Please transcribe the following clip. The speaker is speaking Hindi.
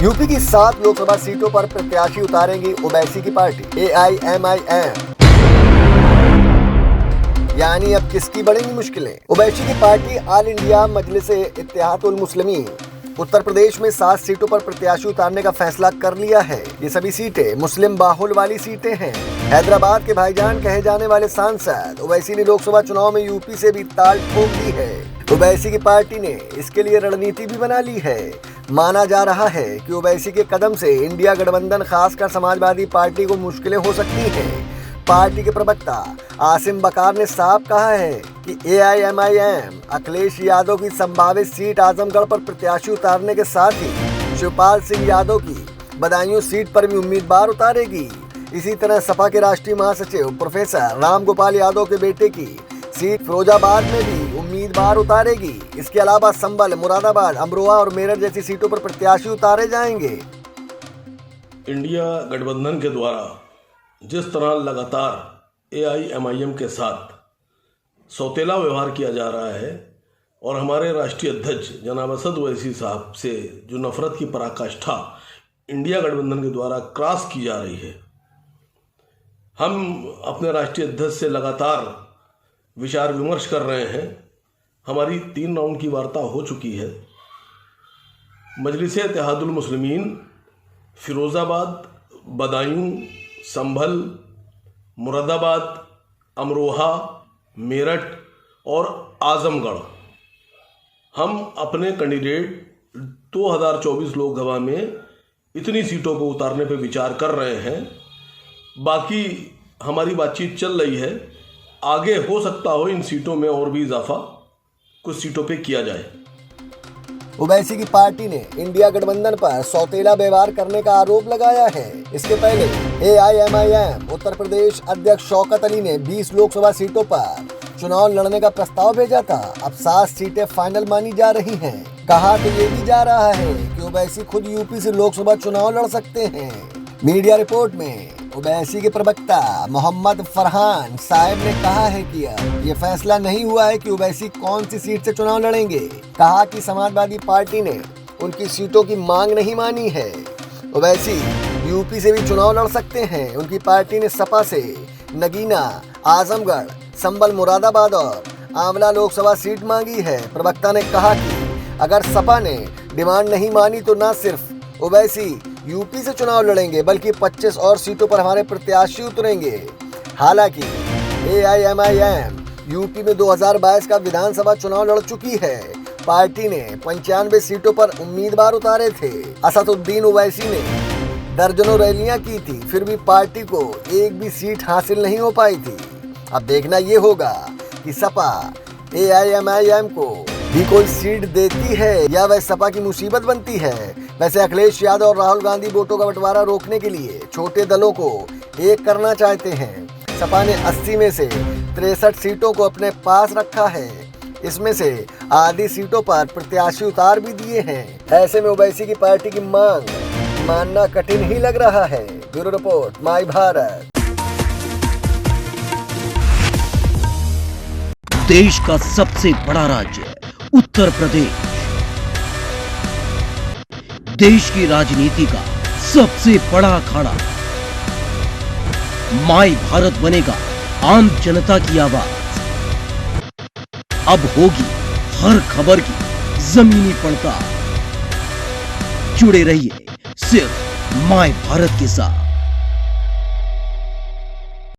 यूपी की 7 लोकसभा सीटों पर प्रत्याशी उतारेंगी ओवैसी की पार्टी AIMIM। यानी अब किसकी बढ़ेंगी मुश्किलें। ओवैसी की पार्टी ऑल इंडिया मजलिस-ए-इत्तेहादुल मुस्लिमीन उत्तर प्रदेश में 7 सीटों पर प्रत्याशी उतारने का फैसला कर लिया है। ये सभी सीटें मुस्लिम बाहुल वाली सीटें हैं। हैदराबाद के भाईजान कहे जाने वाले सांसद ओवैसी ने लोकसभा चुनाव में यूपी से भी ताल ठोक दी है। ओवैसी की पार्टी ने इसके लिए रणनीति भी बना ली है। माना जा रहा है कि ओवैसी के कदम से इंडिया गठबंधन खासकर समाजवादी पार्टी को मुश्किलें हो सकती हैं। पार्टी के प्रवक्ता आसिम बकार ने साफ कहा है कि AIMIM अखिलेश यादव की संभावित सीट आजमगढ़ पर प्रत्याशी उतारने के साथ ही शिवपाल सिंह यादव की बदायूं सीट पर भी उम्मीदवार उतारेगी। इसी तरह सपा के राष्ट्रीय महासचिव प्रोफेसर राम गोपाल यादव के बेटे की सीट फिरोजाबाद में भी उम्मीदवार उतारेगी। इसके अलावा संभल, मुरादाबाद, अमरोहा और मेरठ जैसी सीटों पर प्रत्याशी उतारे जाएंगे। इंडिया गठबंधन के द्वारा जिस तरह लगातार AIMIM के साथ सौतेला व्यवहार किया जा रहा है और हमारे राष्ट्रीय अध्यक्ष जनाब असद ओवैसी साहब से जो नफरत की पराकाष्ठा इंडिया गठबंधन के द्वारा क्रॉस की जा रही है, हम अपने राष्ट्रीय अध्यक्ष से लगातार विचार विमर्श कर रहे हैं। हमारी 3 राउंड की वार्ता हो चुकी है। मजलिस-ए-इत्तेहादुल मुस्लिमीन फिरोजाबाद, बदायूं, संभल, मुरादाबाद, अमरोहा, मेरठ और आजमगढ़, हम अपने कैंडिडेट 2024 लोकसभा में इतनी सीटों को उतारने पर विचार कर रहे हैं। बाकी हमारी बातचीत चल रही है। आगे हो सकता हो इन सीटों में और भी इजाफा कुछ सीटों पे किया जाए। ओवैसी की पार्टी ने इंडिया गठबंधन पर सौतेला व्यवहार करने का आरोप लगाया है। इसके पहले AIMIM उत्तर प्रदेश अध्यक्ष शौकत अली ने 20 लोकसभा सीटों पर चुनाव लड़ने का प्रस्ताव भेजा था। अब 7 सीटें फाइनल मानी जा रही हैं। कहा तो ये भी जा रहा है कि ओवैसी खुद यूपी से लोकसभा चुनाव लड़ सकते हैं। मीडिया रिपोर्ट में ओवैसी के प्रवक्ता मोहम्मद फरहान साहब ने कहा है कि ये फैसला नहीं हुआ है कि ओवैसी कौन सी सीट से चुनाव लड़ेंगे। कहा कि समाजवादी पार्टी ने उनकी सीटों की मांग नहीं मानी है। ओवैसी यूपी से भी चुनाव लड़ सकते हैं। उनकी पार्टी ने सपा से नगीना, आजमगढ़, संभल, मुरादाबाद और आंवला लोकसभा सीट मांगी है। प्रवक्ता ने कहा कि अगर सपा ने डिमांड नहीं मानी तो न सिर्फ ओवैसी यूपी से चुनाव लड़ेंगे बल्कि 25 और सीटों पर हमारे प्रत्याशी उतरेंगे। हालांकि AIMIM यूपी में 2022 का विधानसभा चुनाव लड़ चुकी है। पार्टी ने 95 सीटों पर उम्मीदवार उतारे थे। असदुद्दीन ओवैसी ने दर्जनों रैलियां की थी, फिर भी पार्टी को एक भी सीट हासिल नहीं हो पाई थी। अब देखना ये होगा कि सपा AIMIM को भी कोई सीट देती है या वह सपा की मुसीबत बनती है। वैसे अखिलेश यादव और राहुल गांधी वोटों का बंटवारा रोकने के लिए छोटे दलों को एक करना चाहते हैं। सपा ने 80 में से 63 सीटों को अपने पास रखा है। इसमें से आधी सीटों पर प्रत्याशी उतार भी दिए हैं। ऐसे में ओवैसी की पार्टी की मांग मानना कठिन ही लग रहा है। ब्यूरो रिपोर्ट, माई भारत। देश का सबसे बड़ा राज्य उत्तर प्रदेश, देश की राजनीति का सबसे बड़ा अखाड़ा, माई भारत बनेगा आम जनता की आवाज। अब होगी हर खबर की जमीनी पड़ताल। जुड़े रहिए सिर्फ माई भारत के साथ।